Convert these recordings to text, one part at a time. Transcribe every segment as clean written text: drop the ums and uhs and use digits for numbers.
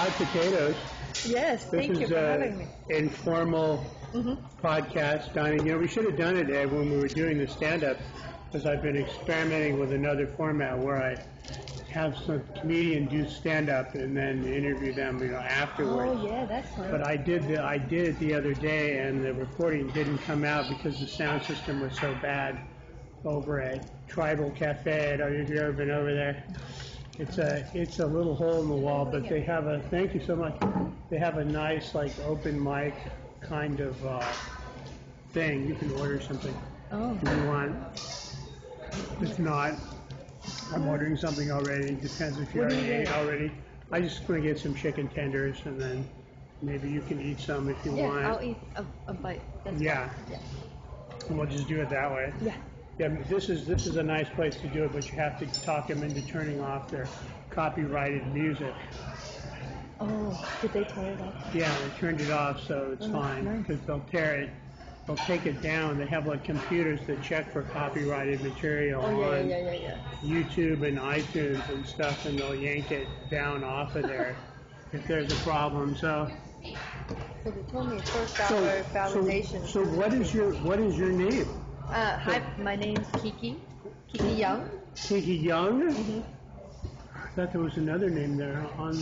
hot potatoes. Yes, thank you for having me. This is an informal podcast, Donnie. You know, we should have done it when we were doing the stand-up, because I've been experimenting with another format where I have some comedian do stand-up and then interview them, afterward. Oh yeah, that's fun. But I did it the other day, and the recording didn't come out because the sound system was so bad over at Tribal Cafe. I don't know if you've ever been over there. It's a little hole in the wall, but they have thank you so much. They have a nice, like, open mic kind of thing. You can order something if you want. If not, I'm ordering something already. Depends if you already ate already. I just want to get some chicken tenders, and then maybe you can eat some if you want. Yeah, I'll eat a bite. That's fine. Yeah. And we'll just do it that way. Yeah. Yeah, this is a nice place to do it, but you have to talk them into turning off their copyrighted music. Oh, did they turn it off? Yeah, they turned it off, so it's fine, because they'll tear it. They'll take it down. They have, like, computers that check for copyrighted material on YouTube and iTunes and stuff, and they'll yank it down off of there if there's a problem. So they told me first hour validation. So what is your name? Hi, my name's Kiki Yeung. Kiki Yeung? I thought there was another name there on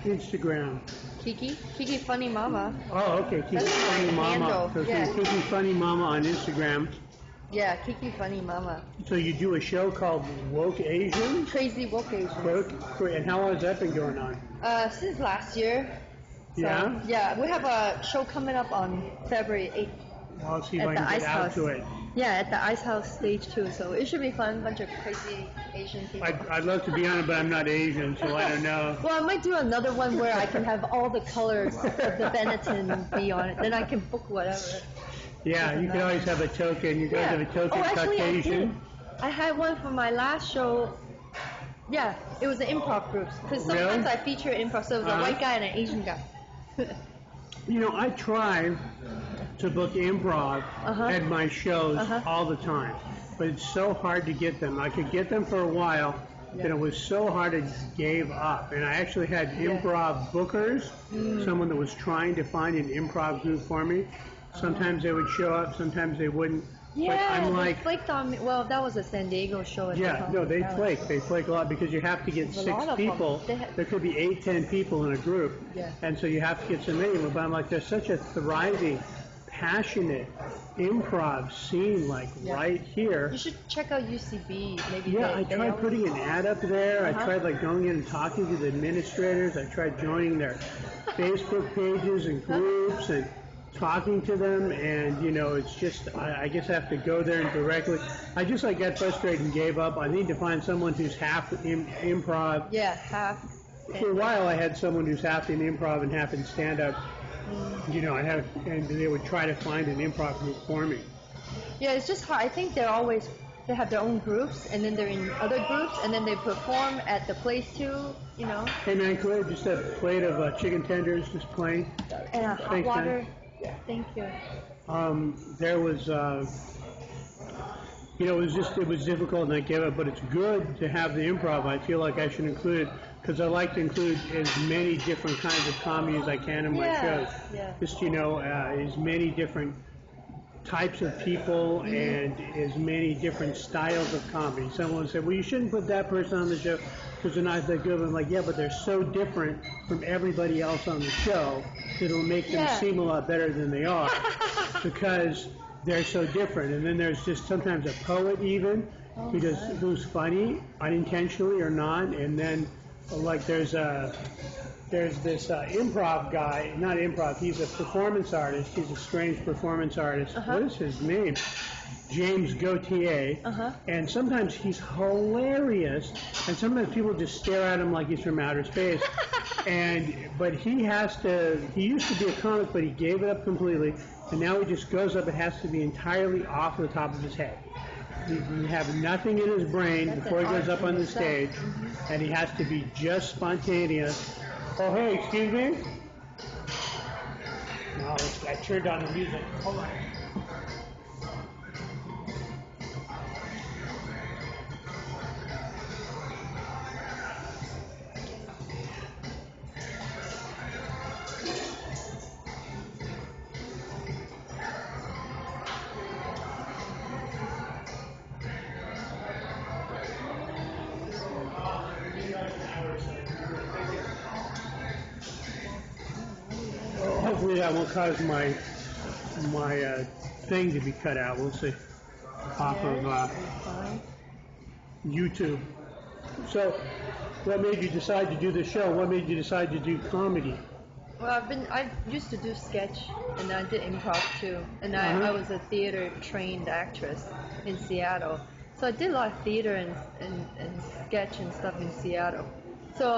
Instagram. Kiki Funny Mama. Oh, okay, Kiki Funny Mama. So Kiki Funny Mama on Instagram. Yeah, Kiki Funny Mama. So you do a show called Woke Asian? Crazy Woke Asian. And how long has that been going on? Since last year. So, yeah, we have a show coming up on February 8th. I'll see if I can get out to it. Yeah, at the Ice House stage 2, so it should be fun. Bunch of crazy Asian people. I'd love to be on it, but I'm not Asian, so I don't know. Well, I might do another one where I can have all the colors of the Benetton be on it. Then I can book whatever. Yeah, you can always have a token. You guys have a token Caucasian. I had one for my last show. Yeah, it was an improv group. Because sometimes I feature improv, so it was a white guy and an Asian guy. I try to book improv at my shows all the time, but it's so hard to get them. I could get them for a while, then it was so hard I just gave up. And I actually had improv bookers, someone that was trying to find an improv group for me. Sometimes they would show up, sometimes they wouldn't. Yeah, but I'm like, they flaked on me. Well, that was a San Diego show. They flake. They flake a lot because you have to get 6 people. There could be 8, 10 people in a group, and so you have to get so many of them. But I'm like, there's such a thriving, passionate improv scene, right here. You should check out UCB. Maybe. Yeah, I tried putting an ad up there. I tried going in and talking to the administrators. I tried joining their Facebook pages and groups and talking to them, and it's just I guess I have to go there and directly. I just got frustrated and gave up. I need to find someone who's half improv. Yeah, half. For a while, I had someone who's half in improv and half in stand-up. And they would try to find an improv group for me. Yeah, it's just hard. I think they have their own groups, and then they're in other groups, and then they perform at the place too. Hey man, could I just have a plate of chicken tenders, just plain? And a hot water. Man. Thank you. There was, it was difficult and I gave up, but it's good to have the improv. I feel like I should include it because I like to include as many different kinds of comedy as I can in my shows. Yeah. Just, as many different types of people and as many different styles of comedy. Someone said, well, you shouldn't put that person on the show because they're not that good. I'm like, yeah, but they're so different from everybody else on the show that it'll make them seem a lot better than they are because they're so different. And then there's just sometimes a poet even who's funny, unintentionally or not. And then there's this improv guy, not improv, he's a performance artist. He's a strange performance artist. What is his name? James Gautier. And sometimes he's hilarious, and sometimes people just stare at him like he's from outer space. But he used to be a comic, but he gave it up completely, and now he just goes up, it has to be entirely off the top of his head. You have nothing in his brain before he goes up on the stage, and he has to be just spontaneous. Oh, hey, excuse me? No, I turned on the music. Hold on. that won't cause my thing to be cut out. We'll see. Off of YouTube. So, what made you decide to do the show? What made you decide to do comedy? Well, I used to do sketch, and I did improv too. And I was a theater trained actress in Seattle. So I did a lot of theater and sketch and stuff in Seattle. So,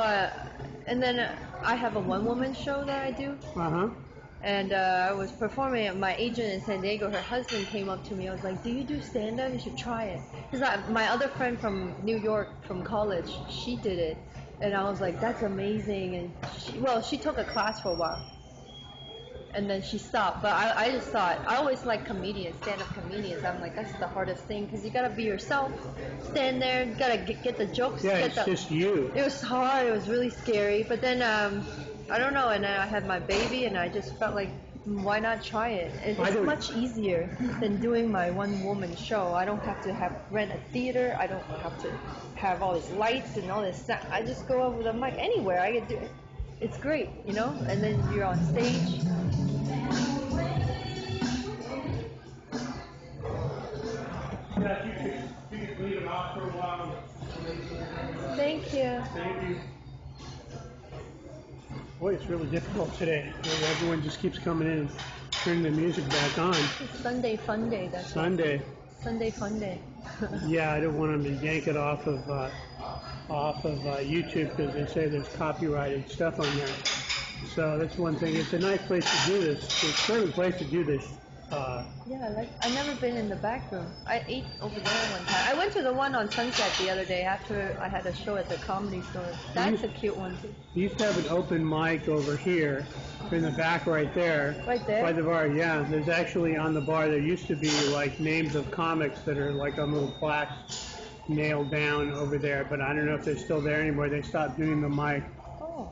and then I have a one-woman show that I do. And I was performing at my agent in San Diego. Her husband came up to me. I was like, do you do stand-up? You should try it. Because my other friend from New York, from college, she did it. And I was like, that's amazing. And she took a class for a while. And then she stopped. But I just thought, I always like comedians, stand-up comedians. I'm like, that's the hardest thing. Because you got to be yourself. Stand there. You got to get the jokes. Yeah, it's just you. It was hard. It was really scary. But then... I don't know, and then I had my baby, and I just felt like, why not try it? It's much easier than doing my one-woman show. I don't have to rent a theater. I don't have to have all these lights and all this stuff. I just go over the mic anywhere. I can do it. It's great, you know? And then you're on stage. Yeah, you could leave it off for a while. Thank you. Thank you. Boy, it's really difficult today. Everyone just keeps coming in and turning the music back on. It's Sunday Fun Day. That's Sunday. Sunday Fun Day. Yeah, I don't want them to yank it off of YouTube because they say there's copyrighted stuff on there. So that's one thing. It's a nice place to do this. It's a certain place to do this. Yeah, I've never been in the back room. I ate over there one time. I went to the one on Sunset the other day after I had a show at the Comedy Store. That's a cute one too. You used to have an open mic over here in the back right there. Right there? By the bar, yeah. There's actually on the bar, there used to be like names of comics that are like on little plaques nailed down over there, but I don't know if they're still there anymore. They stopped doing the mic. Oh,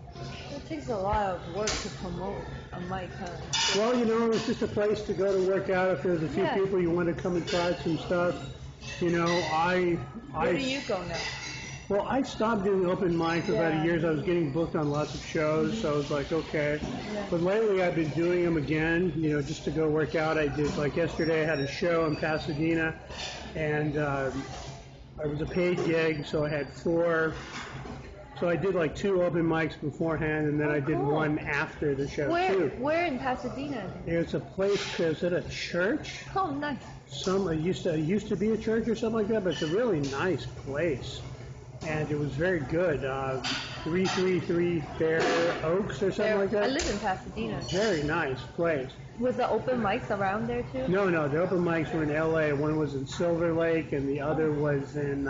it takes a lot of work to promote a mic, huh? Well, you know, it's just a place to go to work out if there's a few people you want to come and try some stuff. You know, Where do you go now? Well, I stopped doing open mic for about a year. I was getting booked on lots of shows, so I was like, okay. Yeah. But lately I've been doing them again, you know, just to go work out. I did, like yesterday I had a show in Pasadena, and it was a paid gig, so I had 4. So I did like 2 open mics beforehand, and then I did one after the show too. Where in Pasadena? It's a place. Is it a church? Oh, nice. It used to be a church or something like that, but it's a really nice place, and it was very good. 333 Fair Oaks or something like that. I live in Pasadena. Very nice place. Was the open mics around there too? No, the open mics were in L.A. One was in Silver Lake, and the other was in.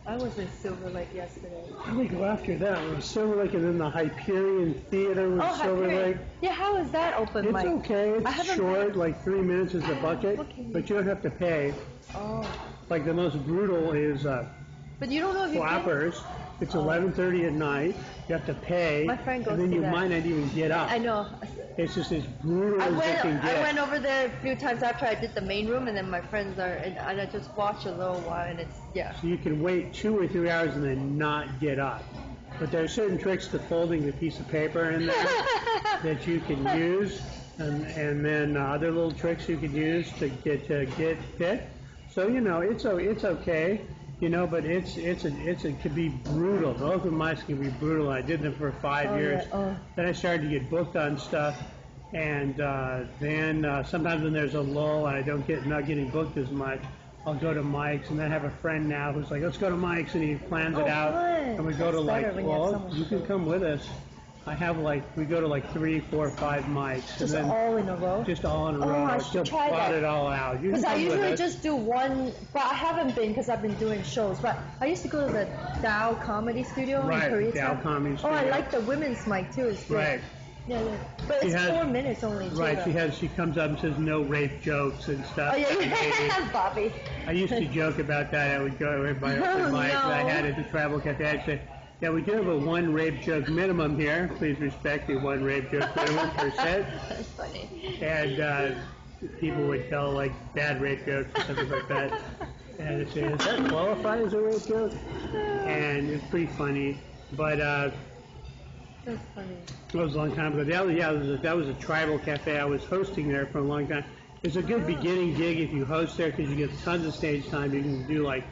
I was in Silver Lake yesterday. How did we go after that? It was Silver Lake, and then the Hyperion Theater was Silver Lake. Yeah, how is that open mic? It's okay. It's short, like 3 minutes is a bucket, but you don't have to pay. Oh. Like the most brutal is but you don't know if Flappers. It's 11:30 at night. You have to pay, My friend goes and then to you that. might not even get up. I know. It's just as brutal as it can get. I went over there a few times after I did the main room, and then my friends and I just watched a little while, and it's, So you can wait 2 or 3 hours and then not get up. But there are certain tricks to folding the piece of paper in there that you can use, and then other little tricks you can use to get fit. So you know, it's okay. You know, but it could be brutal. The open mics can be brutal. I did them for 5 years. Then I started to get booked on stuff, and then sometimes when there's a lull and not getting booked as much, I'll go to mics, and then I have a friend now who's like, let's go to mics, and he plans it out, and we go to you can come with us. We go to 3, 4, 5 mics. Just all in a row? Just all in a row. I should try that. Plot it all out. Because I usually just do one, but I haven't been because I've been doing shows. But I used to go to the Dow Comedy Studio in Koreatown. Dow Comedy Studio. Oh, I like the women's mic too. It's good. Right. Yeah. But it's 4 minutes only too. Right, she comes up and says no rape jokes and stuff. Oh, yeah. Bobby. I used to joke about that. I would go with my open mic that I had at the Travel Cafe. I'd say, yeah, we do have a 1 rape joke minimum here. Please respect the 1 rape joke minimum per set. That's funny. And people would tell bad rape jokes or something like that. And I'd say, does that qualify as a rape joke? And it's pretty funny. But That's funny. That was a long time ago. That was a tribal cafe. I was hosting there for a long time. It's a good beginning gig if you host there because you get tons of stage time. You can do like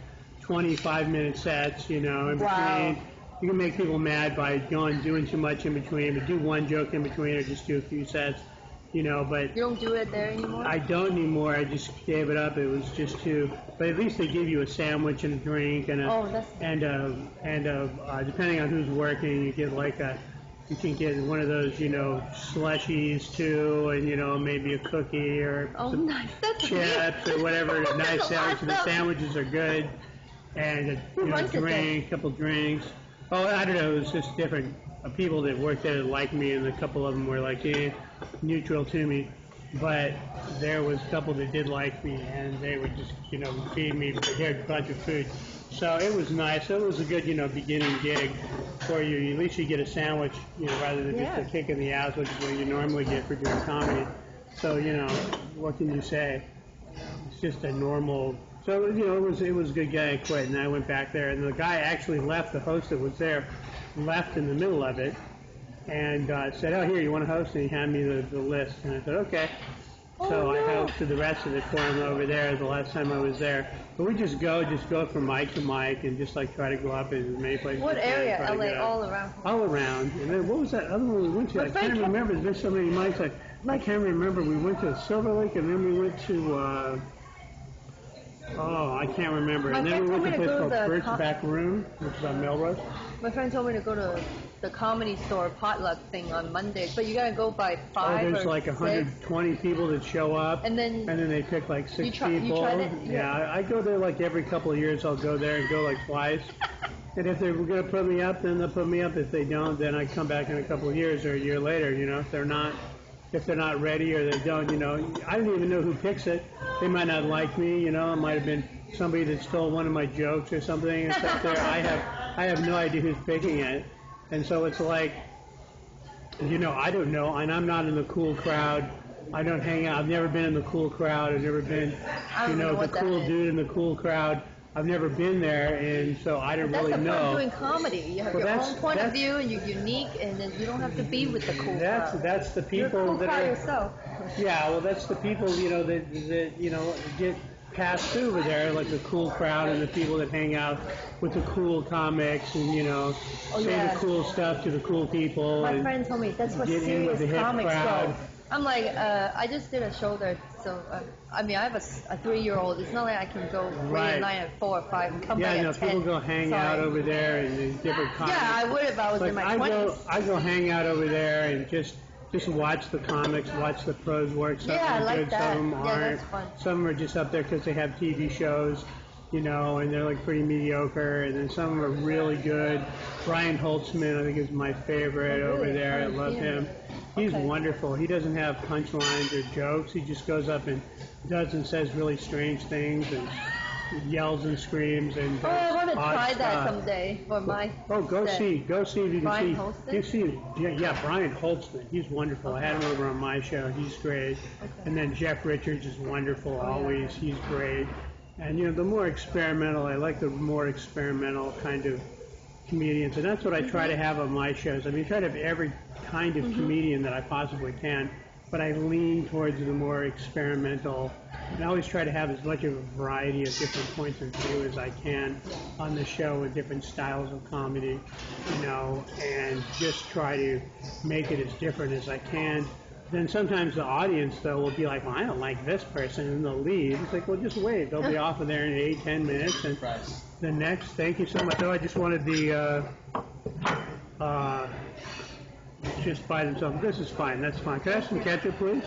25-minute sets, in between. You can make people mad by doing too much in between, but do one joke in between or just do a few sets, but... You don't do it there anymore? I don't anymore. I just gave it up. It was just too... But at least they give you a sandwich and a drink and depending on who's working, you get you can get one of those, slushies too, and maybe a cookie or some chips or whatever. A nice sandwich. The sandwiches are good, and a drink, a couple drinks. Oh, I don't know. It was just different people that worked there that liked me, and a couple of them were neutral to me. But there was a couple that did like me, and they would just, feed me a bunch of food. So it was nice. It was a good, beginning gig for you. At least you get a sandwich, rather than just a kick in the ass, which is what you normally get for doing comedy. So, what can you say? It's just a normal. So, it was a good guy. I quit, and I went back there, and the guy actually left. The host that was there left in the middle of it, and said, "Oh, here, you want to host?" And he handed me the list, and I said, "Okay." So I hosted the rest of it for him over there the last time I was there. But we just go from mic to mic and just try to go up in as many places. What area? LA, all around? All around. And then what was that other one we went to? I can't remember. There's been so many mics. I can't remember. We went to Silver Lake and then we went to, I can't remember. And then we went to a place called Bert's Back Room, which is on Melrose. My friend told me to go to the Comedy Store potluck thing on Monday, but you gotta go by 5 there's or 120 people that show up, and then they pick 6 people. You tried it? Yeah, I go there every couple of years. I'll go there and go twice. And if they're gonna put me up, then they'll put me up. If they don't, then I come back in a couple of years or a year later. If they're not ready or they don't, I don't even know who picks it. They might not like me. It might have been somebody that stole one of my jokes or something. It's up there. I have no idea who's picking it. And so it's I don't know, and I'm not in the cool crowd. I don't hang out. I've never been in the cool crowd. I've never been, the cool dude in the cool crowd. I've never been there, and so I don't really know. That's the fun doing comedy. You have your own point of view, and you're unique, and then you don't have to be with the cool crowd. That's the people you're cool that crowd are yourself. Yeah, well, that's the people that get passed through over there, like the cool crowd and the people that hang out with the cool comics and say the cool stuff to the cool people. My friend told me that's what serious comics go. I'm like, I just did a show there, so I have a 3-year-old. It's not like I can go 3 at 9 at 4 or 5 and come back at 10. People go hang out over there and there's different comics. Yeah, I would if I was in my 20s. I go hang out over there and just watch the comics, watch the pros work. Some I are like good, that. some of them aren't. That's fun. Some of them are just up there because they have TV shows, and they're pretty mediocre. And then some of them are really good. Brian Holtzman, I think, is my favorite over there. I love him. He's wonderful. He doesn't have punchlines or jokes. He just goes up and does and says really strange things and yells and screams and I want to try that someday for my go see if you can Brian see. Holtzman? You see, Brian Holtzman. He's wonderful. I had him over on my show. He's great. And then Jeff Richards is wonderful always. He's great. And the more experimental, I like the more experimental kind of comedians, and that's what I try to have on my shows. I try to have every kind of comedian that I possibly can, but I lean towards the more experimental. And I always try to have as much of a variety of different points of view as I can on the show with different styles of comedy, and just try to make it as different as I can. Then sometimes the audience, though, will be like, well, I don't like this person, and they'll leave. It's like, well, just wait. They'll be off of there in 8-10 minutes. And the next, thank you so much. Oh, I just wanted the, just buy themselves. This is fine. That's fine. Can I have some ketchup, please?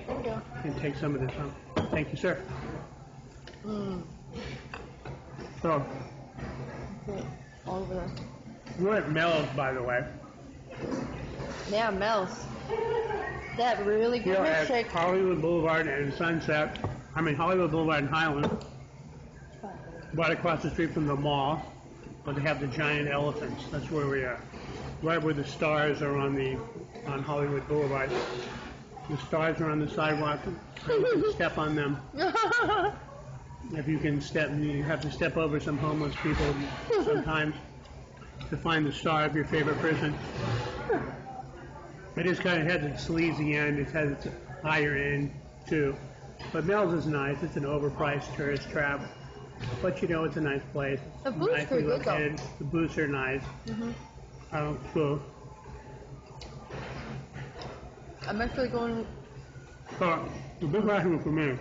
There we go. And take some of this home. Thank you, sir. So, all over there. we're at Mel's, by the way. Yeah, Mel's. They have really good At milkshake. Hollywood Boulevard and Sunset. Hollywood Boulevard and Highland. Right across the street from the mall. But they have the giant elephants. That's where we are. Right where the stars are on Hollywood Boulevard. The stars are on the sidewalk. So you can step on them. If you can step, you have to step over some homeless people sometimes. to find the star of your favorite person. It is kind of has its sleazy end. It has its higher end too. But Mel's is nice. It's an overpriced tourist trap. But you know, it's a nice place. The booths are good though. The booths are nice. Cool. I'm actually going. So, the big question for me.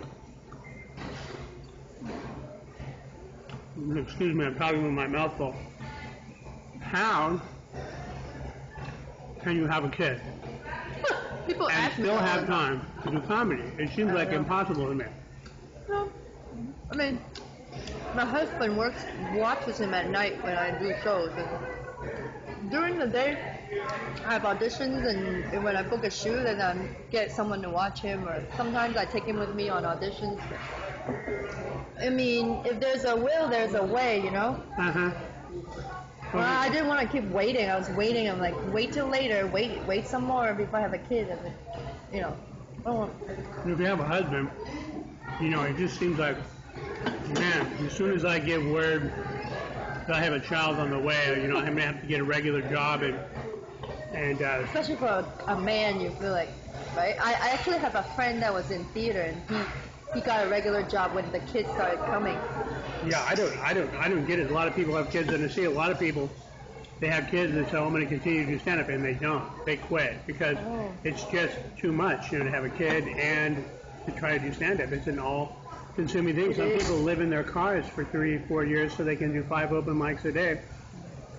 Excuse me, I'm talking with my mouth full. How can you have a kid People and ask me still all have the time. time to do comedy? It seems like know. impossible to me. No, I mean, my husband watches him at night when I do shows, and during the day I have auditions, and when I book a shoot, and I get someone to watch him, or sometimes I take him with me on auditions. I mean, if there's a will, there's a way, you know? Well, I didn't want to keep waiting. I was waiting. I'm like, wait till later. Wait some more before I have a kid. And then, you know. Oh. If you have a husband, you know, it just seems like, man, as soon as I get word that I have a child on the way, you know, I'm going to have to get a regular job and especially for a man, you feel like, right? I actually have a friend that was in theater, and he got a regular job when the kids started coming. Yeah, I don't get it. A lot of people have kids, and I see a lot of people, they have kids and say, oh, I'm going to continue to do stand-up, and they don't. They quit because it's just too much, you know, to have a kid and to try to do stand-up. It's an all-consuming thing. Some people live in their cars for 3-4 years so they can do 5 open mics a day.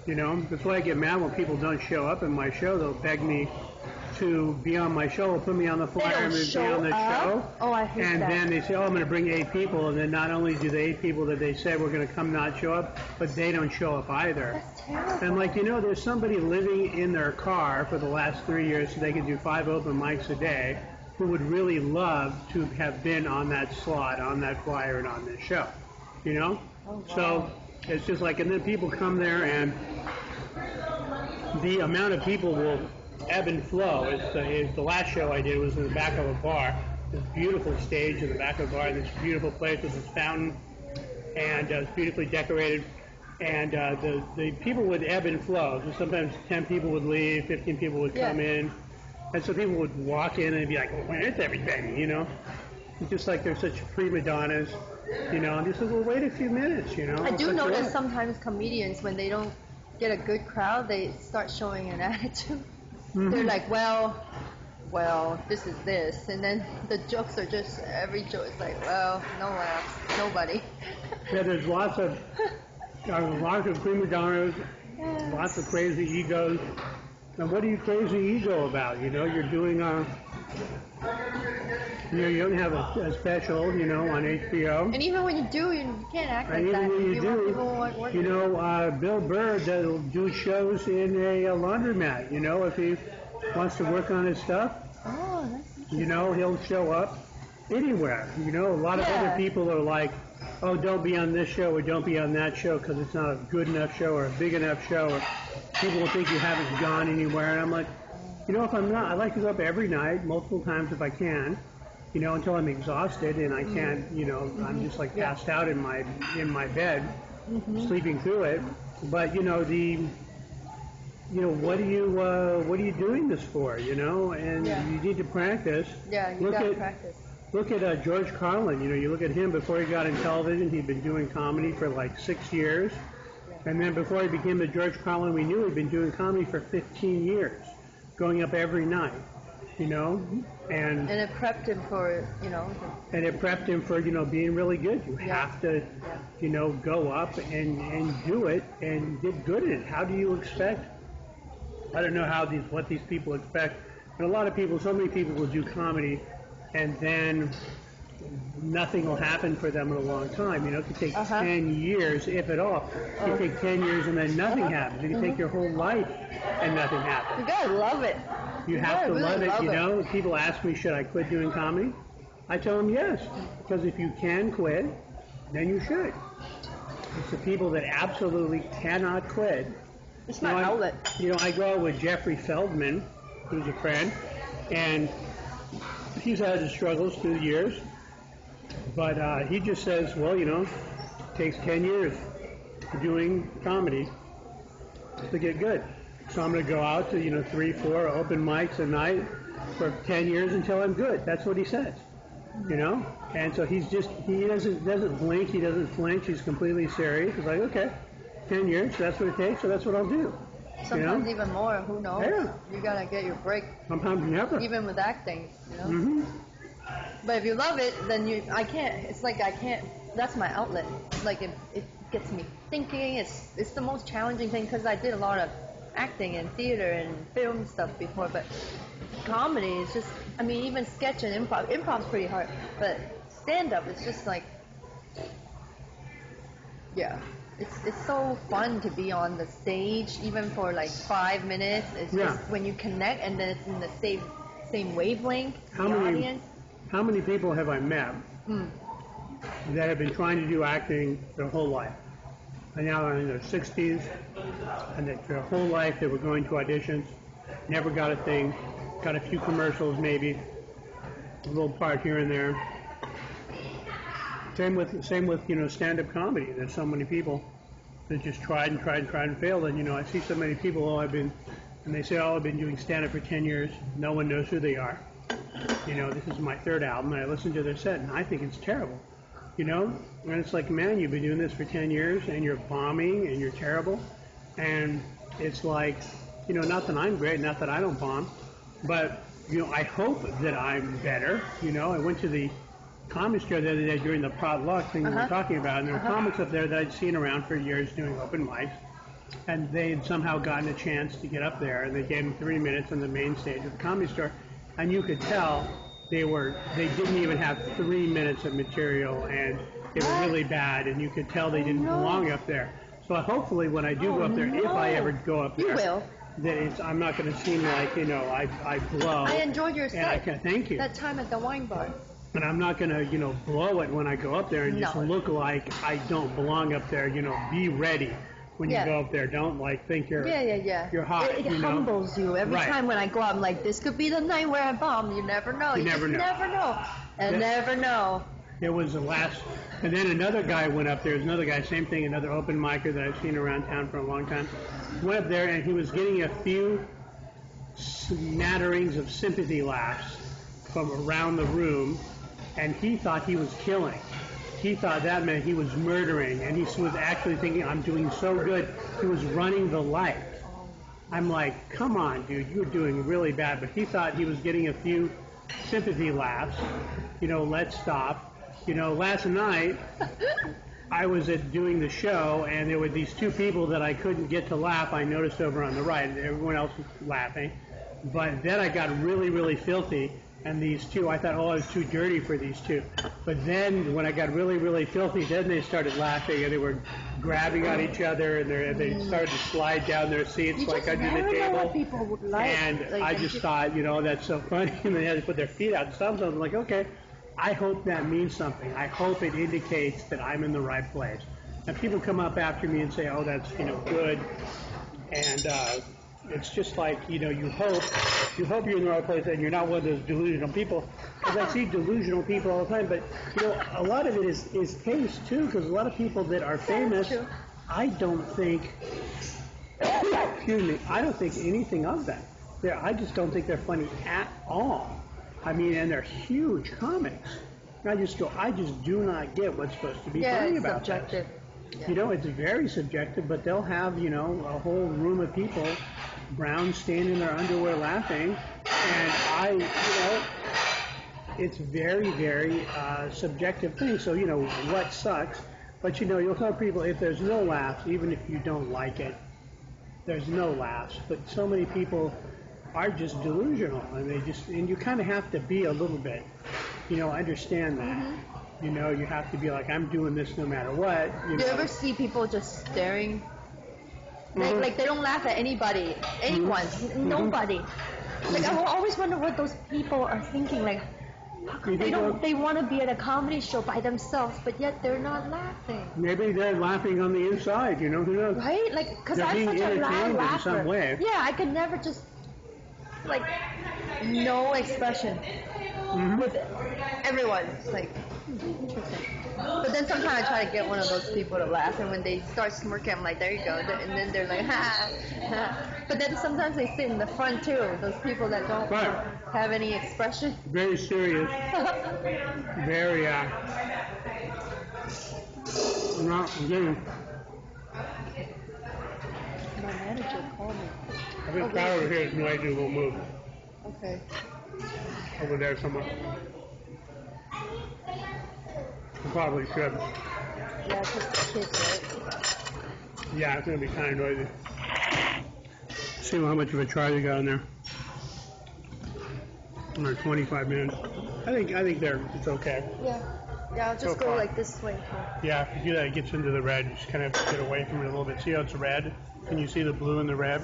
You know, that's why I get mad when people don't show up in my show. They'll beg me to be on my show, or put me on the flyer and be on the show. Oh, I hate and that. then they say, oh, I'm going to bring 8 people, and then not only do the 8 people that they said were going to come not show up, but they don't show up either. That's terrible. And like, you know, there's somebody living in their car for the last 3 years so they can do 5 open mics a day who would really love to have been on that slot, on that flyer, and on this show. You know? Oh, wow. So it's just like, and then people come there, and the amount of people will ebb and flow. The last show I did was in the back of a bar, this beautiful stage in the back of a bar, this beautiful place with this fountain, and it's beautifully decorated. And the people would ebb and flow. So sometimes 10 people would leave, 15 people would come in, and so people would walk in and be like, well, where's everything, you know? It's just like they're such prima donnas, you know, and just like, well, wait a few minutes, you know. I do notice sometimes comedians, when they don't get a good crowd, they start showing an attitude. They're like, well, this is this, and then the jokes are just, every joke is like, well, no laughs, nobody. Yeah, there's lots of prima donnas, lots of crazy egos. And what are you crazy ego about? You know, you're doing you don't have a special, you know, on HBO. And even when you do, you can't act like that. And even when you do, want you know, Bill Burr will do shows in a laundromat. You know, if he wants to work on his stuff, oh, that's interesting. you know, he'll show up anywhere. You know, a lot of other people are like, oh, don't be on this show or don't be on that show because it's not a good enough show or a big enough show, or people will think you haven't gone anywhere. And I'm like, you know, if I'm not, I like to go up every night, multiple times if I can, you know, until I'm exhausted and I can't, you know, I'm just like passed out in my bed, sleeping through it. But you know, what are you doing this for? You know, and you need to practice. Yeah, you got to practice. Look at George Carlin. You know, you look at him before he got in television. He'd been doing comedy for like 6 years, and then before he became the George Carlin we knew, he'd been doing comedy for 15 years, going up every night. You know, and it prepped him for, you know. And it prepped him for, you know, being really good. You have to, you know, go up and do it and get good at it. How do you expect? I don't know what these people expect. But a lot of people, so many people will do comedy, and then nothing will happen for them in a long time. You know, it could take 10 years, if at all. It could take 10 years and then nothing happens. It could take your whole life and nothing happens. You gotta love it. You have to love it, you know. People ask me, should I quit doing comedy? I tell them yes, because if you can quit, then you should. It's the people that absolutely cannot quit. It's my outlet. You know, I go out with Jeffrey Feldman, who's a friend, and he's had his struggles through the years, but he just says, well, you know, it takes 10 years doing comedy. to get good. So I'm going to go out to 3, 4 open mics a night for 10 years until I'm good. That's what he says. And so he doesn't blink, he doesn't flinch, he's completely serious. He's like, okay, 10 years, that's what it takes, so that's what I'll do. Sometimes even more, who knows? Yeah. You gotta get your break. Sometimes never. Even with acting, Mm-hmm. But if you love it, then I can't, that's my outlet. Like it gets me thinking, it's the most challenging thing because I did a lot of acting and theater and film stuff before, but comedy is just, even sketch and improv's pretty hard, but stand-up is just like, yeah, it's so fun to be on the stage, even for like 5 minutes. It's just when you connect and then it's in the same wavelength, audience. How many people have I met that have been trying to do acting their whole life? And now they're in their 60s, and their whole life they were going to auditions, never got a thing, got a few commercials maybe, a little part here and there. Same with stand-up comedy. There's so many people that just tried and failed. And I see so many people. I've been doing stand-up for 10 years. No one knows who they are. This is my 3rd album, and I listen to their set, and I think it's terrible. And it's like, man, you've been doing this for 10 years, and you're bombing, and you're terrible. And it's like, not that I'm great, not that I don't bomb, but I hope that I'm better. I went to the comedy show the other day during the potluck thing we were talking about, and there were comics up there that I'd seen around for years doing open mics, and they had somehow gotten a chance to get up there, and they gave them 3 minutes on the main stage of the comedy store, and you could tell they didn't even have 3 minutes of material, and they were really bad, and you could tell they didn't belong up there. So hopefully when I do go up there, if I ever go up there, you will. That I'm not going to seem like I blow. I enjoyed your set. Thank you. That time at the wine bar. And I'm not going to, blow it when I go up there and just look like I don't belong up there. Be ready when you go up there. Don't think you're you're hot. It humbles you. Every time when I go out, I'm like, this could be the night where I bomb. You never know. You never know. And never know. There was and then another guy went up there. There's another guy, same thing, another open micer that I've seen around town for a long time. Went up there and he was getting a few smatterings of sympathy laughs from around the room. And he thought he was killing. He thought that meant he was murdering. And he was actually thinking, I'm doing so good. He was running the light. I'm like, come on, dude, you're doing really bad. But he thought he was getting a few sympathy laughs. Let's stop. Last night, I was doing the show, and there were these 2 people that I couldn't get to laugh. I noticed over on the right. Everyone else was laughing. But then I got really, really filthy. And these 2, I thought, I was too dirty for these 2. But then when I got really, really filthy, then they started laughing and they were grabbing on each other and they started to slide down their seats under the table. What people would like. And I just thought, that's so funny. And they had to put their feet out. So I'm like, okay, I hope that means something. I hope it indicates that I'm in the right place. And people come up after me and say, oh, that's, good. And it's just like, you hope you're in the right place and you're not one of those delusional people. Because I see delusional people all the time, but, a lot of it is taste, too, because a lot of people that are famous, I don't think, I don't think anything of them. I just don't think they're funny at all. And they're huge comics. And I just do not get what's supposed to be funny about it's subjective. Yeah. It's very subjective, but they'll have, a whole room of people, brown staying in their underwear laughing, and it's very, very subjective thing. So, what sucks, but you'll tell people if there's no laughs, even if you don't like it, there's no laughs. But so many people are just delusional, and you kind of have to be a little bit, understand that. Mm-hmm. You have to be like, I'm doing this no matter what. Do you ever see people just staring? Like they don't laugh at anybody, anyone, nobody. Like I will always wonder what those people are thinking. Like, how come they want to be at a comedy show by themselves, but yet they're not laughing. Maybe they're laughing on the inside. Who knows? Right? Like, because I'm such a loud laugher. In some way. Yeah, I could never just no expression with everyone. It's like interesting. But then sometimes I try to get one of those people to laugh, and when they start smirking, I'm like, there you go. And then they're like, ha, ha. But then sometimes they sit in the front too. Those people that don't have any expression. Very serious. Very, not getting. My manager called me. I think Tyler here has no idea we'll move. Okay. Over there somewhere. We probably should. Yeah, because the kids, right? Yeah, it's going to be kind of noisy. See how much of a charge you got in there. Under 25 minutes. I think it's okay. Yeah, I'll just go like this way. Yeah, if you do that, it gets into the red. You just kind of have to get away from it a little bit. See how it's red? Can you see the blue and the red?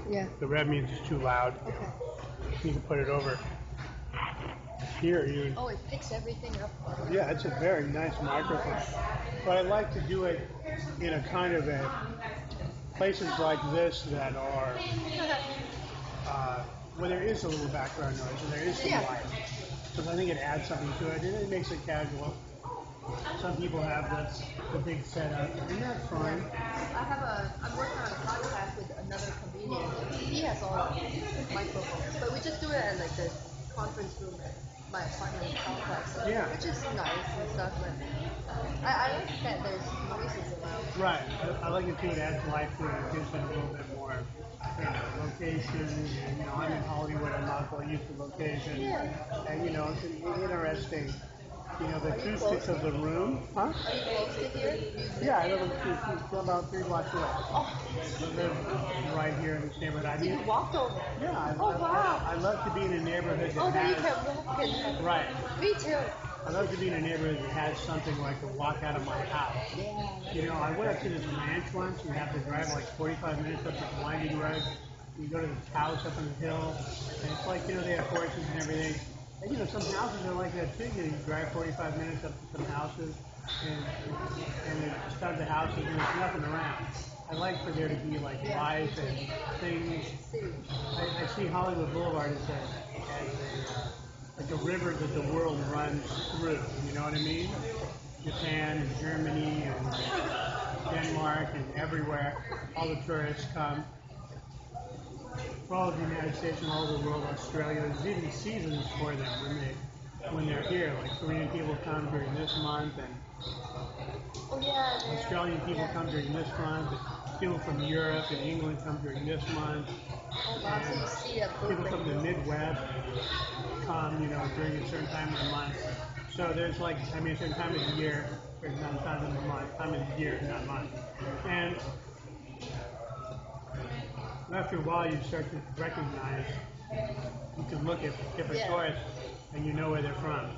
Yeah. The red means it's too loud. Okay. You can put it over. Here, you. Oh, it picks everything up. Yeah, it's a very nice microphone. But I like to do it in a kind of places like this that are where there is a little background noise and there is some light. Because I think it adds something to it and it makes it casual. Some people have the big setup, and that's fine. I'm working on a podcast with another comedian. He has all the microphones, but we just do it at like the conference room at my apartment complex, which is nice and stuff. But I like that there's noises around. Right. I like it too. It adds life to it. It gives it a little bit more location. And, I'm in Hollywood. I'm not so used to location. Yeah. And it's interesting. The acoustics of the room. Huh? Are you close to here? Yeah, I live about 3 blocks away. Oh. I live right here in this neighborhood. So you walked over? Yeah. Wow. I love to be in a neighborhood that that has... you can walk in. Right. Me too. I love to be in a neighborhood that has something like to walk out of my house. Yeah. I went up to this ranch once. You have to drive like 45 minutes up this winding road. You go to this house up on the hill, and it's like, they have horses and everything. And, some houses are like that too. You drive 45 minutes up to some houses, and they start the houses, and there's nothing around. I like for there to be like life and things. I see Hollywood Boulevard as a river that the world runs through. You know what I mean? Japan and Germany and Denmark and everywhere. All the tourists come. All of the United States and all over the world, Australia. There's even seasons for them when they're here. Like Korean people come during this month, and Australian people come during this month. And people from Europe and England come during this month. And people from the Midwest come, during a certain time of the month. So there's a certain time of the year, or not time of the month, time of the year, not month. And after a while, you start to recognize, you can look at different tourists, and you know where they're from.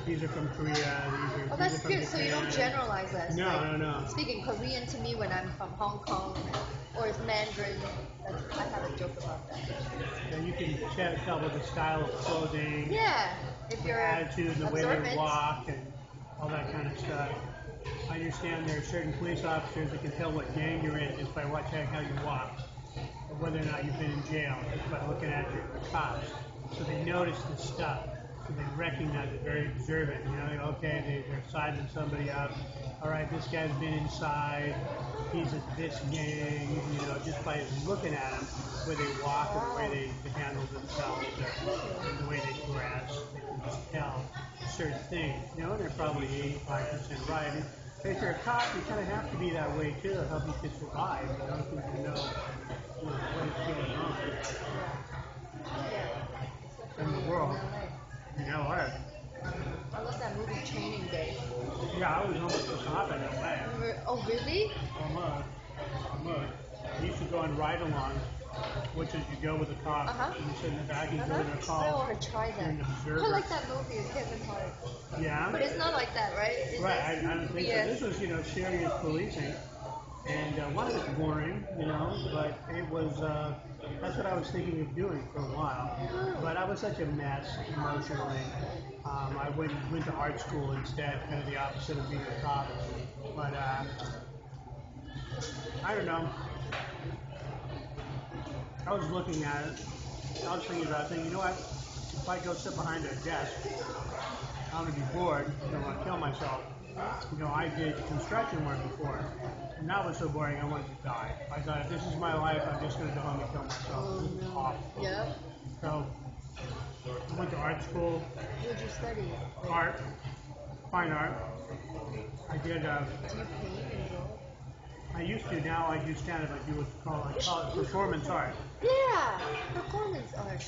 These are from Korea, these are that's from good. Japan. So you don't generalize that. No. Speaking Korean to me when I'm from Hong Kong, or it's Mandarin, I have a joke about that. And you can tell with the style of clothing, if your attitude, and the way they walk, and all that kind of stuff. I understand there are certain police officers that can tell what gang you're in just by watching how you walk, or whether or not you've been in jail, just by looking at your cops. So they notice the stuff. So they recognize it, very observant. They're sizing somebody up. All right, this guy's been inside. He's at this gang. Just by looking at them, the way they walk or the way they handle themselves or the way they dress, they can just tell certain things. And they're probably 85% right. And if you're a cop, you kind of have to be that way too to help you to survive. Because you know what is going on in the world. In LA. I love that movie Training Day. Yeah, I was almost a cop in LA. Oh, really? Almost. I used to go on ride-alongs, which is you go with a cop, and you sit in the back and go in a call. I want to try that. I like that movie with Kevin Hart. Yeah? But it's not like that, right? I don't think so. This was, serious policing. And one was boring, but it was, that's what I was thinking of doing for a while. But I was such a mess emotionally. I went to art school instead, kind of the opposite of being a cop. But, I don't know. I was looking at it. I was thinking about saying, if I go sit behind a desk, I'm going to be bored. I don't want to kill myself. You know, I did construction work before, and that was so boring I wanted to die. I thought, if this is my life, I'm just going to go home and kill myself. This is awful. Yep. So I went to art school. What did you study? Art, fine art. I did. Do you paint and draw? I used to. Now I do stand-up. I do what's called, I call it performance art. Yeah, performance art.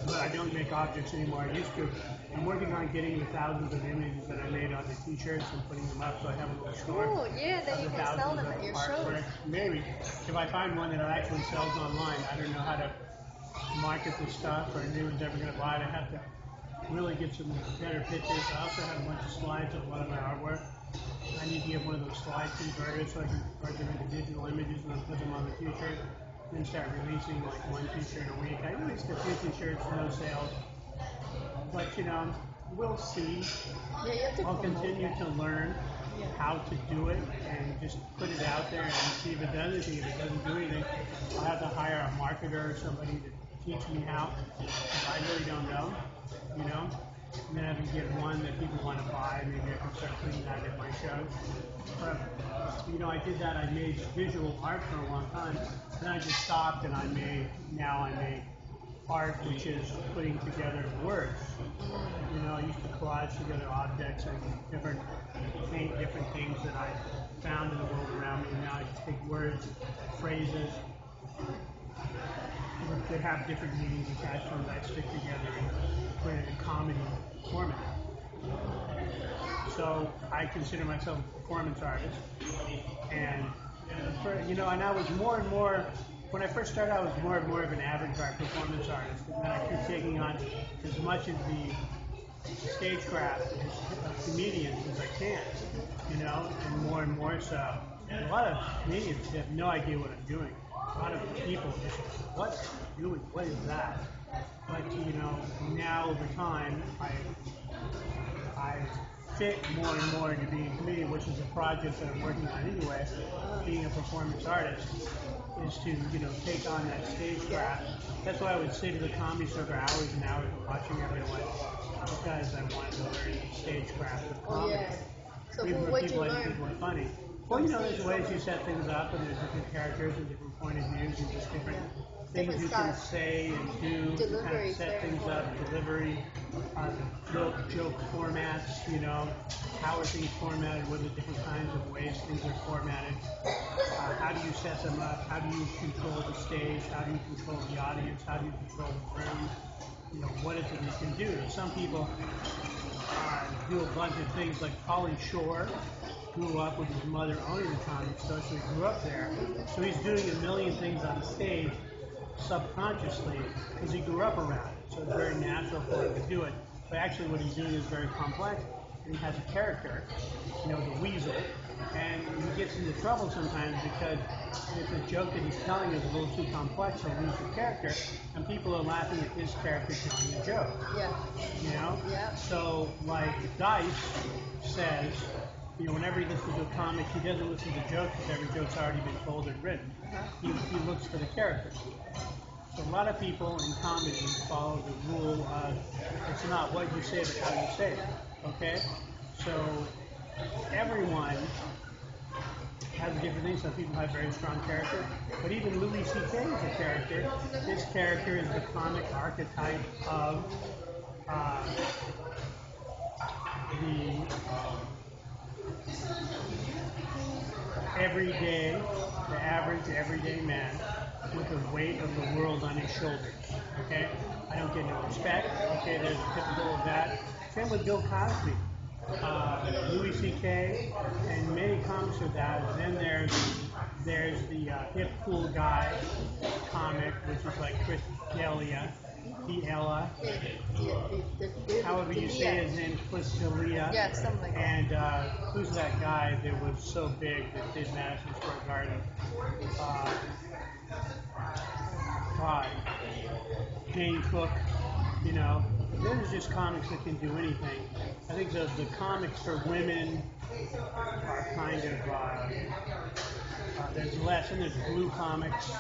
But I don't make objects anymore. I used to. I'm working on getting the thousands of images that I made on the t-shirts and putting them up, so I have a little store. Oh, yeah, then you can sell them at your shows. Maybe. If I find one that actually sells online, I don't know how to market the stuff or anyone's ever going to buy it. I have to really get some better pictures. I also have a bunch of slides of a lot of my artwork. I need to get one of those slide converters so I can convert them into digital images and then put them on the t-shirt. Then start releasing like one t-shirt a week. I released a few t-shirts, no sales. But you know, we'll see. Yeah, you have to I'll continue to learn how to do it and just put it out there and see if it does anything. If it doesn't do anything, I'll have to hire a marketer or somebody to teach me how. Because I really don't know, you know. And then I can get one that people want to buy. Maybe I can start putting that at my shows. But, you know, I did that. I made visual art for a long time. Then I just stopped and now I make art, which is putting together words. You know, I used to collage together objects and paint different things that I found in the world around me. And now I just take words, phrases, that have different meanings attached to them that I stick together and put it in a comedy format. So I consider myself a performance artist. And, you know, and I was more and more, when I first started, I was more and more of an avant-garde performance artist. And then I kept taking on as much of the stagecraft of comedians as I can, you know, and more so. And a lot of comedians have no idea what I'm doing. A lot of people just, what are you doing? What is that? But, you know, now over time, I fit more and more into being a comedian, which is a project that I'm working on anyway. Being a performance artist is to, you know, take on that stagecraft. That's why I would sit in the comedy store for hours and hours watching everyone, because I wanted to learn stagecraft of comedy. Yeah. So Even what did people you I learn? think were funny. Well, you know, there's ways you set things up, and there's different characters and different point of views and just different things you can say and do to kind of set things up. Delivery, joke formats, you know, how are things formatted, what are the different kinds of ways things are formatted, how do you set them up, how do you control the stage, how do you control the audience, how do you control the room, you know, what is it you can do. Some people do a bunch of things, like Pauly Shore grew up with his mother owning the comedy store, so he grew up there. So he's doing a million things on stage subconsciously because he grew up around it. So it's very natural for him to do it. But actually what he's doing is very complex, and he has a character, you know, the weasel, and he gets into trouble sometimes because if the joke that he's telling is a little too complex, he'll lose the character, and people are laughing at his character telling a joke. Yeah. You know? Yeah. So, like, Dice says, you know, whenever he listens to a comic, he doesn't listen to jokes because every joke's already been told and written. He looks for the character. So a lot of people in comedy follow the rule of it's not what you say, but how you say it. Okay? So everyone has different things. Some people have very strong character, but even Louis C.K. is a character. His character is the comic archetype of the average everyday man with the weight of the world on his shoulders. Okay? I don't get no respect. Okay, there's a typical of that. Same with Bill Cosby. Louis C.K. and many comics of that. And then there's the hip cool guy comic, which is like Chris D'Elia, however you say his name, Chris D'Elia. Yeah, something like that. And who's that guy that was so big that did Madison Square Garden? God, Kane Cook, you know. There's just comics that can do anything. I think the comics for women are kind of, there's less, and there's blue comics.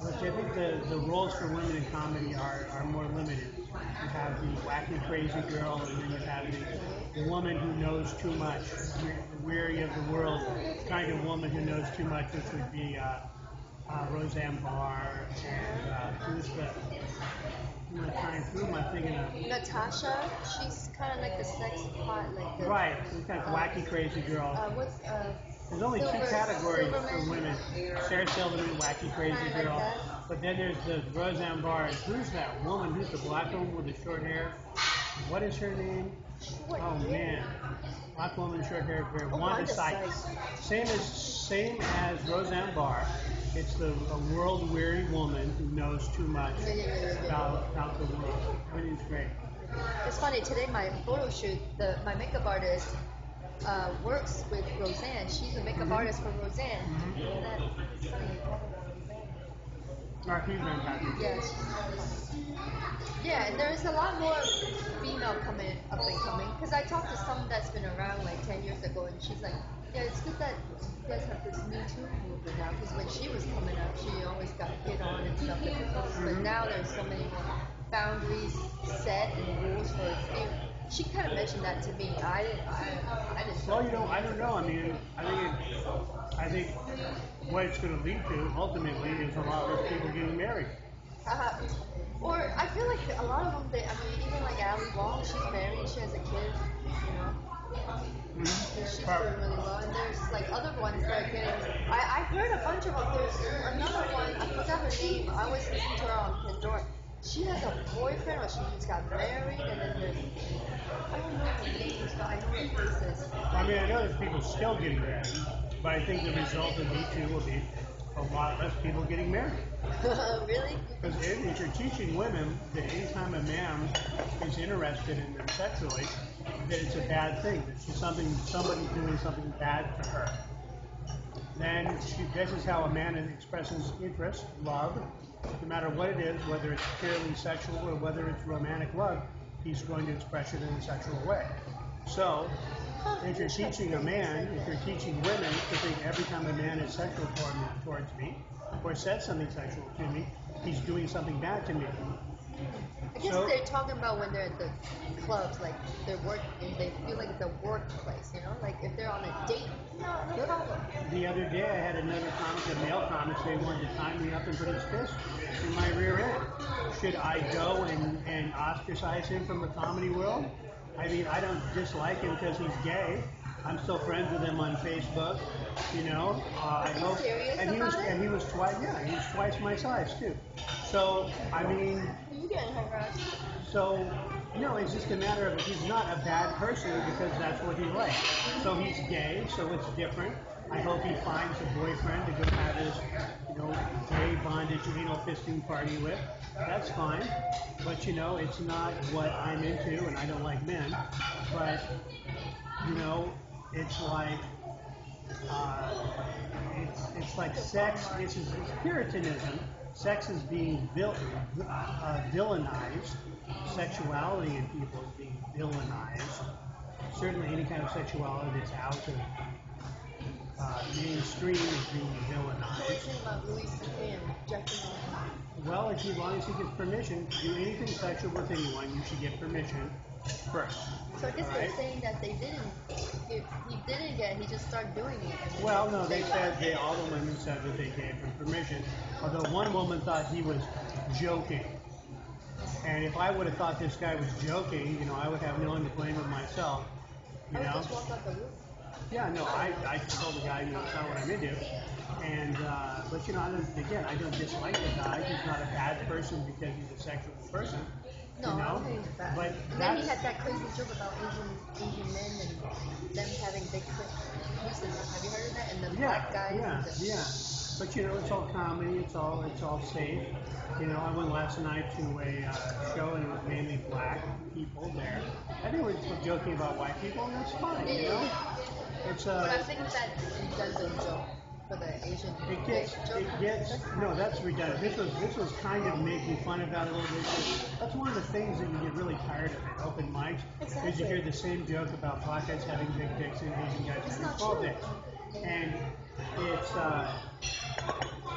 But I think the roles for women in comedy are more limited. You have the wacky, crazy girl, and then you have the woman who knows too much, weary of the world kind of woman who knows too much, which would be Roseanne Barr and who's the. I'm not trying. Who am I thinking of? Natasha, she's kind of like the sex pot, like the. Right, some kind of wacky, crazy girl. What's There's only two categories Silverman. for women. Sarah Silverman, wacky, crazy Kinda girl. like that. But then there's the Roseanne Barr. Who's that woman? Who's the black woman with the short hair? What is her name? Oh man, black woman, short hair, Wanda Sykes. Same as Roseanne Barr. It's a world-weary woman who knows too much about the world. Everything's great. It's funny, today my photo shoot, my makeup artist works with Roseanne. She's a makeup artist for Roseanne. And that's funny, you call her Roseanne. She's fantastic. Yes. Yeah, and there's a lot more female coming up and coming. Because I talked to someone that's been around like 10 years ago, and she's like, yeah, it's good that you guys have this Me Too movement now. Because when she was coming up, she always got hit on and stuff. But now there's so many more boundaries set and rules for it. She kind of mentioned that to me. I didn't. Well, I don't know. I mean, I think what it's going to lead to ultimately is a lot less people getting married. Or I feel like a lot of them. Even like Ali Wong, she's married, she has a kid. And she's doing really well. And there's like other ones that are getting. I heard a bunch of them. There's another one. I forgot her name. I always listen to her on Pandora. She has a boyfriend, or she just got married, and then there's. I don't know her names, but I know her faces. I mean, I know there's people still getting married, but I think the result of Me Too will be a lot less people getting married. Really? Because if you're teaching women that anytime a man is interested in them sexually, that it's a bad thing, that somebody's doing something bad to her, then this is how a man expresses interest, love, no matter what it is, whether it's purely sexual or whether it's romantic love, he's going to express it in a sexual way. So, if you're teaching a man, if you're teaching women to think every time a man is sexual towards me, or says something sexual to me, he's doing something bad to me. I guess they're talking about when they're at the clubs, like they're working, they feel like it's a workplace, like if they're on a date, no problem. The other day I had another comic, a male comic, say he wanted to tie me up and put his fist in my rear end. Should I go and ostracize him from the comedy world? I mean, I don't dislike him because he's gay. I'm still friends with him on Facebook, I hope. And he was twice, he was twice my size too. So, I mean. You getting harassed? So, it's just a matter of he's not a bad person because that's what he likes. So he's gay, so it's different. I hope he finds a boyfriend to go have his, gay bondage anal fisting party with. That's fine. But, it's not what I'm into, and I don't like men. But, it's like, it's like sex. It's Puritanism. Sex is being villainized. Sexuality in people is being villainized. Certainly, any kind of sexuality that's out of mainstream is being villainized. What do you think about Louis C.K. and Jackie Chan? Well, as long as he gets permission to do anything sexual with anyone, you should get permission first. So I guess they're saying that they didn't. He didn't get. He just started doing it. Well, no, they said all the women said that they gave him permission. Although one woman thought he was joking. And if I would have thought this guy was joking, I would have no one to blame but myself. I would just walk out the room. Yeah, no, I told the guy, it's not what I'm into. And, but I don't dislike the guy. He's not a bad person because he's a sexual person. No, I don't think he's bad. But and then he had that crazy joke about Asian men and them having big recently. Have you heard of that? And the black guys. Yeah. But it's all comedy. It's all safe. I went last night to a show and it was mainly black people there. I think we're joking about white people, and that's fine. It's But I think that redundant joke for the Asian. No, that's redundant. This was kind of making fun of that a little bit. That's one of the things that you get really tired of at open mics. Exactly. Is you hear the same joke about black guys having big dicks and Asian guys having small dicks. And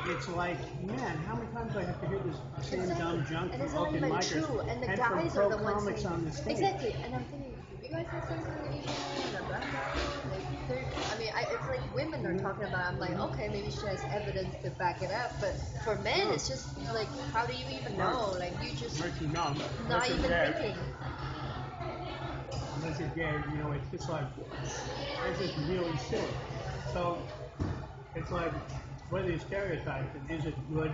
it's like, man, how many times do I have to hear this same Exactly. dumb junk And from it's not open even micers true. And the and guys from are pro the ones comics saying on the stage? exactly. And I'm thinking, you guys have some kind of Asian man or black guy? Like, I mean, it's like women are talking about. I'm like, okay, maybe she has evidence to back it up. But for men, it's just like, how do you even know? Like, you just Unless you know, not unless you're even gay, thinking. unless you're gay, you know, it's just like, it's just really silly. So, it's like, what are these stereotypes? And is it good?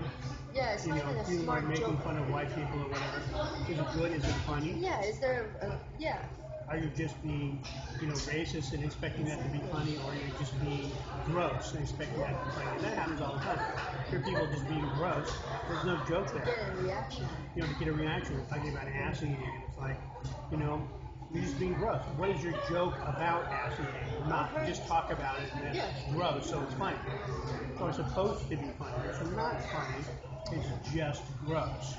Yeah, it's You not know, even a people are smart making joke. fun of white people or whatever. Is it good? Is it funny? Yeah, is there? Yeah. Are you just being, racist and expecting that to be funny, or are you just being gross and expecting that to be funny? And that happens all the time. Hear people just being gross. There's no joke there. Get a reaction. To get a reaction. We're talking about ass eating, and it's like, you're just being gross. What is your joke about ass eating? Not just talk about it and then it's gross, so it's funny. So it's supposed to be funny. It's not funny. It's just gross.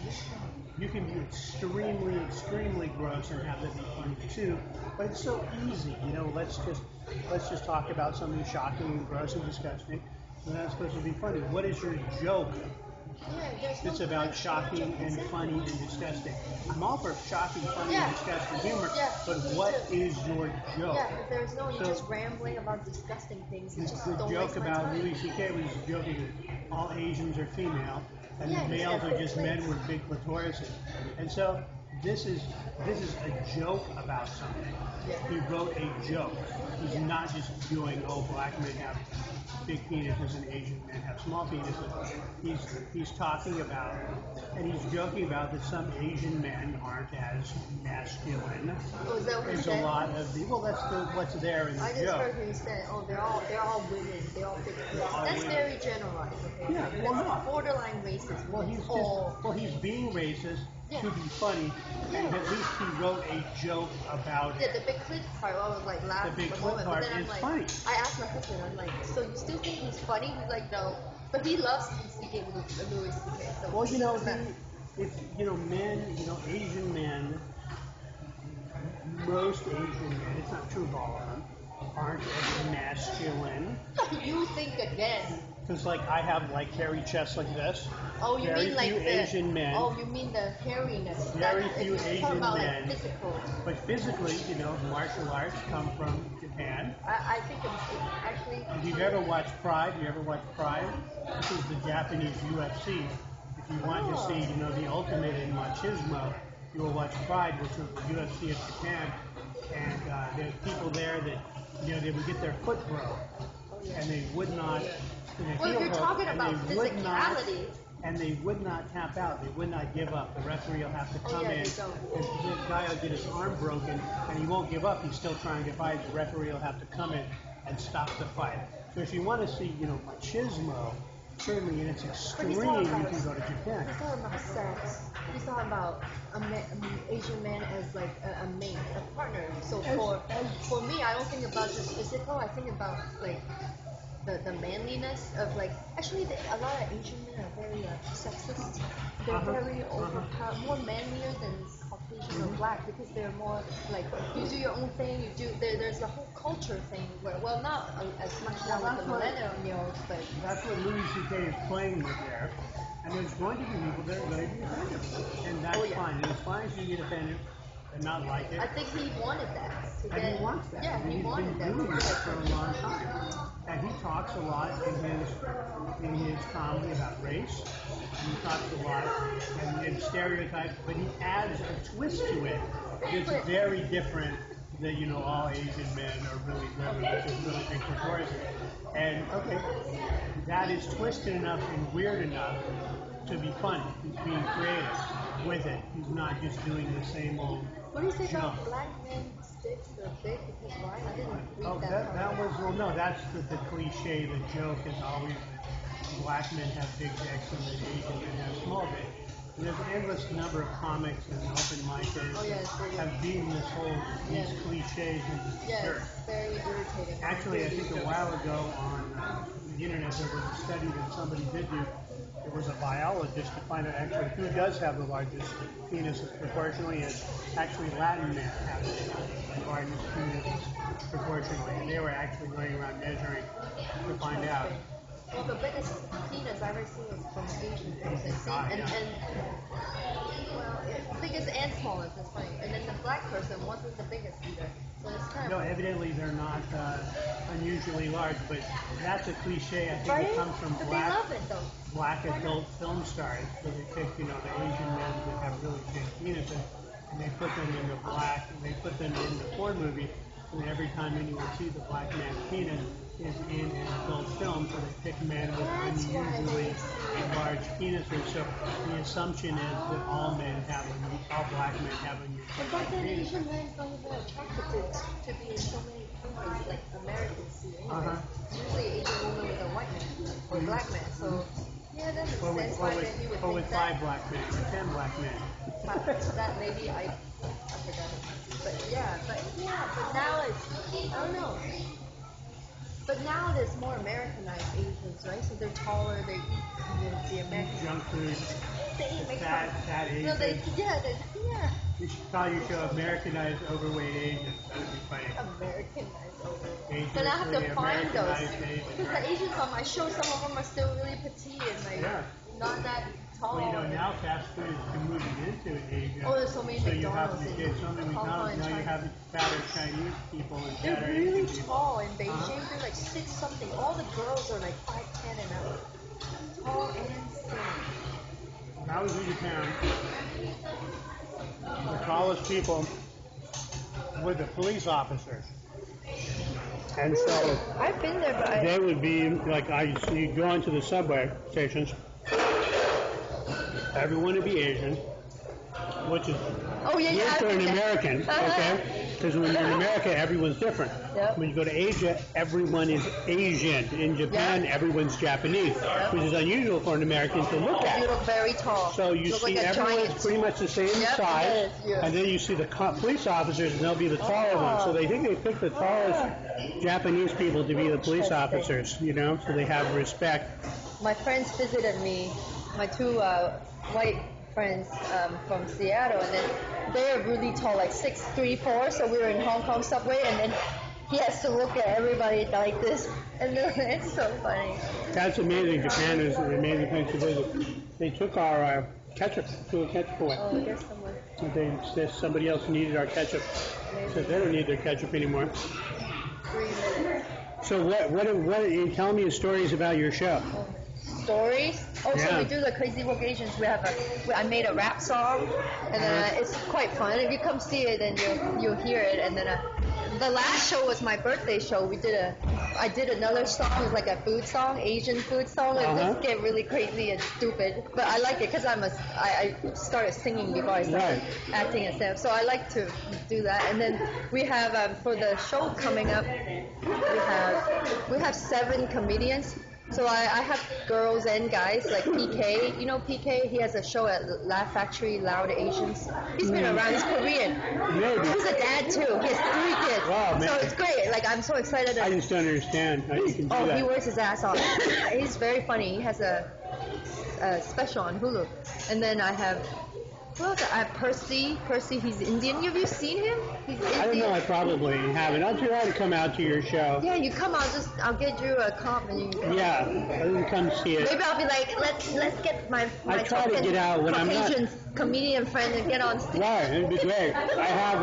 You can be extremely, extremely gross and have that be funny too. But it's so easy, Let's just talk about something shocking and gross and disgusting. And that's supposed to be funny. What is your joke? It's about shocking and funny and disgusting. I'm all for shocking, funny, and disgusting humor, but what is your joke? Yeah, if there's no, you're just rambling about disgusting things. It's just The don't joke waste my about time. Louis C.K. was joking that all Asians are female, and Yeah, the he's males got are big just plates. men with big clitorises. And so this is a joke about something. He wrote a joke. He's not just doing, black men have big penises and Asian men have small penises. He's talking about, and he's joking about that some Asian men aren't as masculine. Oh, is that what he There's said? a lot of that's what's there in the I joke. just heard him say, "Oh, they're all women. They all big plates." That's women. very generalized. Okay? Yeah, That's well, no. borderline racist. He's being racist to be funny, and at least he wrote a joke about it. The big clit part, I was like laughing. The big for a moment, clit part but then I'm is like, funny. I asked my husband, I'm like, so you still think he's funny? He's like, no, but he loves CK Louis CK. So Well, men, Asian men, most Asian men, it's not true of all of them, aren't as masculine. You think again. Because, I have, hairy chests like this. Oh, you Very mean like few the Asian men. Oh, you mean the hairiness. Very That's, few if you're Asian talking about, men. Like, physical. But physically, martial arts come from Japan. I think it's actually. If you've ever watched Pride, this is the Japanese UFC. If you want to see, the ultimate in machismo, you will watch Pride, which was the UFC of Japan. And there's people there that, they would get their foot broke. And they would not. Well, you're talking about physicality. And they would not tap out. They would not give up. The referee will have to come in. The guy will get his arm broken, and he won't give up. He's still trying to fight. The referee will have to come in and stop the fight. So if you want to see, machismo, certainly in its extreme, you can go to Japan. He's talking about sex. He's talking about an Asian man as like a mate, a partner. So for me, I don't think about just physical. I think about like the manliness of actually a lot of Asian men are very sexist. They're very overpowered, more manlier than Caucasian or black because they're more like you do your own thing. There's a whole culture thing where not as much now with the millennials, but that's what Louis C.K. is playing with there. And there's going to be people that are going to be offended, and that's fine. And as fine as you get offended and not like it. I think he wanted that. And he wants that. Yeah, and he wanted that. He's been doing that for a long time. And he talks a lot in his comedy about race. And he talks a lot in stereotypes, but he adds a twist to it that's very different than, all Asian men are really women with just really big proportions. And, that is twisted enough and weird enough to be funny. He's being creative with it. He's not just doing the same old What do you say jump. about black men sticks are big because why? I didn't read that was, that's the cliche. The joke is always that black men have big dicks and that Asian men have small dicks. And there's an endless number of comics and open micers that have beaten these cliches into the dirt. It's very irritating. Actually, I think a while ago on the internet there was a study that somebody did do. There was a biologist to find out actually who does have the largest penises proportionally, and actually Latin men have the largest penises proportionally, and they were actually going around measuring to find out. Well, the biggest penis I I've seen is from Asian person. And well, biggest and smallest is funny. And then the black person wasn't the biggest either. So it's kind No, of evidently they're not unusually large, but that's a cliche. I think right. it comes from But black they love it though. black adult film stars. So they pick, the Asian men that have really big penises, and they put them in the black, and they put them in the porn movie. And every time anyone sees a black man's penis is in an adult film, so they pick men with unusually large penises. So the assumption is that all black men have unusually But then Asian men don't even attracted to be in so many countries like Americans see anyway. Usually Asian woman with a white man or black man. So yeah, that makes sense why that he would or with think that. 5 black men or 10 black men. That maybe I forgot. But now it's I don't know. But now there's more Americanized Asians, right? So they're taller, they eat the American Junk food, they eat fat Asians. No, yeah. You should call your show Americanized Overweight Asians. That would be funny. Americanized overweight. Asians But I have for to the find those. Americanized Asians. Because the Asians on my show, some of them are still really petite and not that tall. Well, now fast food is moving into Asia. Oh, there's so many McDonald's You have so many McDonald's. Now you have fatter Chinese people and they're fatter really Asian people. tall in Beijing. They're like 6 something. All the girls are like 5'10" and up. Tall and skinny. When I was in Japan, the tallest people were the police officers. And so I've been there, but they would be like, you go into the subway stations, everyone would be Asian, which is weird for an American, okay? Because when you're in America, everyone's different. Yep. When you go to Asia, everyone is Asian. In Japan, everyone's Japanese, which is unusual for an American to look at. you look very tall. So you see like everyone's pretty much the same size, and then you see the police officers, and they'll be the taller ones. So they think they pick the tallest Japanese people to be the police officers, so they have respect. My friends visited me, my 2 white friends from Seattle, and then they're really tall, like 6'3", 4". So we were in Hong Kong subway, and then he has to look at everybody like this, and then it's so funny. That's amazing. Japan is an amazing place to visit. They took our ketchup away. Oh, I guess someone. Somebody else needed our ketchup, so they don't need their ketchup anymore. 3 minutes. So what? Tell me stories about your show. Stories. So we do the Crazy Woke Asians. I made a rap song, and then it's quite fun. If you come see it, then you'll hear it. And then the last show was my birthday show. I did another song. It was like a food song, Asian food song. It just get really crazy and stupid, but I like it because I started singing before I started acting and stuff. So I like to do that. And then we have for the show coming up, we have 7 comedians. So I have girls and guys like PK. You know PK? He has a show at Laugh Factory, Loud Asians. He's been around. He's Korean. He's a dad too. He has 3 kids. Wow, man. So it's great. Like I'm so excited. I just don't understand how you can do that. He works his ass off. He's very funny. He has a special on Hulu. And then I have. Well, I have Percy. He's Indian. Have you seen him? He's Indian. I don't know. I probably haven't. I'll try to come out to your show. Yeah, you come out. I'll get you a comp and you can come. Yeah, I'll come see it. Maybe I'll be like, let's get my I try to get out when I'm not. Caucasian comedian friend and get on stage. Right, it'd be great. I have,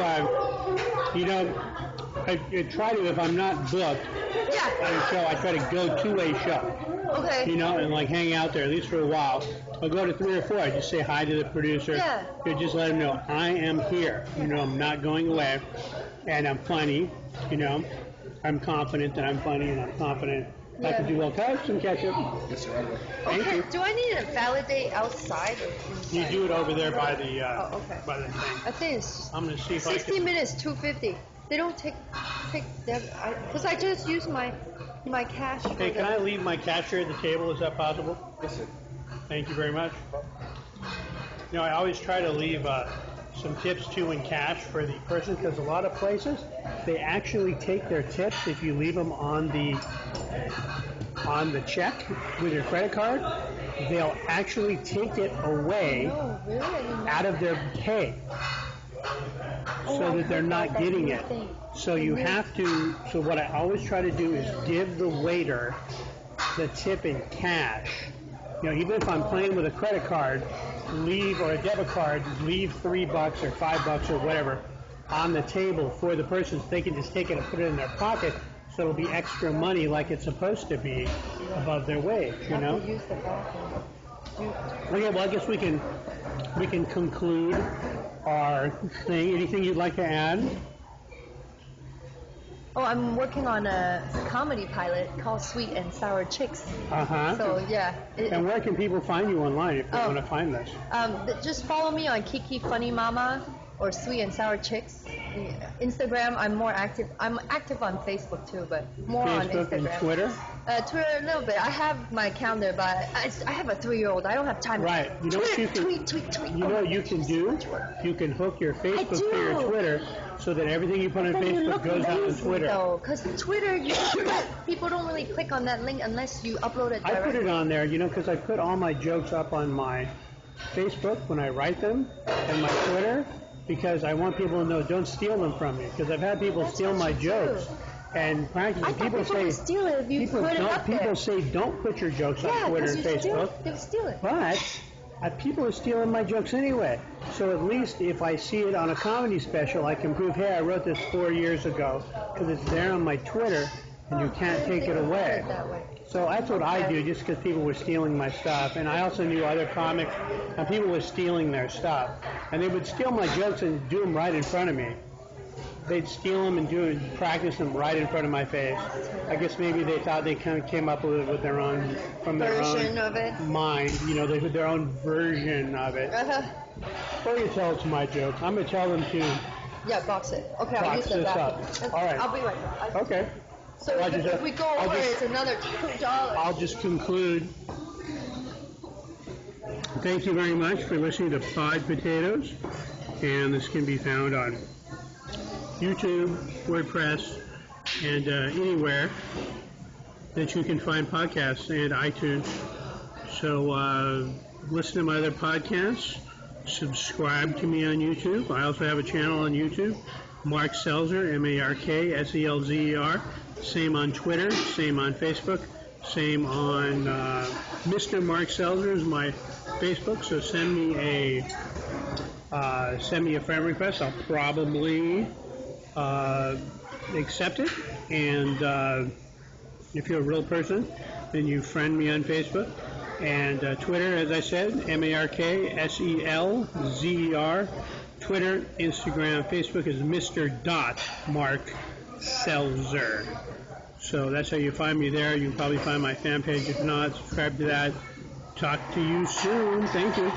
I try to, if I'm not booked on a show, I try to go to a show. Okay. And like hang out there at least for a while. I'll go to 3 or 4. I just say hi to the producer. Yeah. Just let him know I am here. I'm not going away, and I'm funny. I'm confident that I'm funny, and I'm confident I can do well. Can I have some ketchup? Yes, sir. Thank you. Do I need to validate outside or inside? You do it over there by the okay. by the thing. I think it's I'm gonna see if 60 I can. minutes, $2.50. They don't take them because I just use my cash. Hey, can I leave my cash here at the table? Is that possible? Yes, sir. Thank you very much. I always try to leave some tips too in cash for the person, because a lot of places they actually take their tips if you leave them on the check with your credit card. They'll actually take it away out of their pay so that they're not getting it. So you have to. So what I always try to do is give the waiter the tip in cash, You know, even if I'm playing with a credit card, or a debit card, leave $3 or $5 or whatever on the table for the person, so they can just take it and put it in their pocket, so it'll be extra money like it's supposed to be above their wage. You know. Use the bathroom. Okay, well, I guess we can conclude our thing. Anything you'd like to add? Oh, I'm working on a comedy pilot called Sweet and Sour Chicks. So yeah. And where can people find you online if they want to find this? Just follow me on Kiki Funny Mama or Sweet and Sour Chicks. Instagram, I'm more active. I'm active on Facebook too, but more on Facebook Instagram. and Twitter? Twitter a little bit. I have my account there, but I have a 3-year-old. I don't have time. Right. You know what you can tweet. You know what you can do? You can hook your Facebook to your Twitter, so that everything you put on Facebook goes out on Twitter. Because Twitter, people don't really click on that link unless you upload it directly. I put it on there, you know, because I put all my jokes up on my Facebook when I write them, and my Twitter, because I want people to know, don't steal them from me. Because I've had people steal my jokes. And practically, people say steal it if you put it up there. People say don't put your jokes on Twitter and Facebook. They'll steal it. But people are stealing my jokes anyway. So at least if I see it on a comedy special, I can prove, hey, I wrote this 4 years ago, because it's there on my Twitter, and you can't take it away. So that's what I do, just because people were stealing my stuff. And I also knew other comics, and people were stealing their stuff. And they would steal my jokes and do them right in front of me. They'd steal them and practice them right in front of my face. I guess maybe they thought they kind of came up with it with their own, from their version own of it. Mind. You know, they had their own version of it. Before you tell it to my jokes, I'm going to tell them to box it. Okay, I'll use this up. All right. I'll be right back. Okay. So if we go over, it's another $2. I'll just conclude. Thank you very much for listening to Pod Potatoes. And this can be found on YouTube, WordPress, and anywhere that you can find podcasts, and iTunes. So listen to my other podcasts. Subscribe to me on YouTube. I also have a channel on YouTube, Mark Selzer, MarkSelzer. Same on Twitter, same on Facebook, same on Mr. Mark Selzer is my Facebook. So send me a friend request. I'll probably accept it. And if you're a real person, then you friend me on Facebook. And Twitter, as I said, MarkSelzer. Twitter, Instagram, Facebook is Mr. Mark Selzer. So that's how you find me there. You can probably find my fan page. If not, subscribe to that. Talk to you soon. Thank you.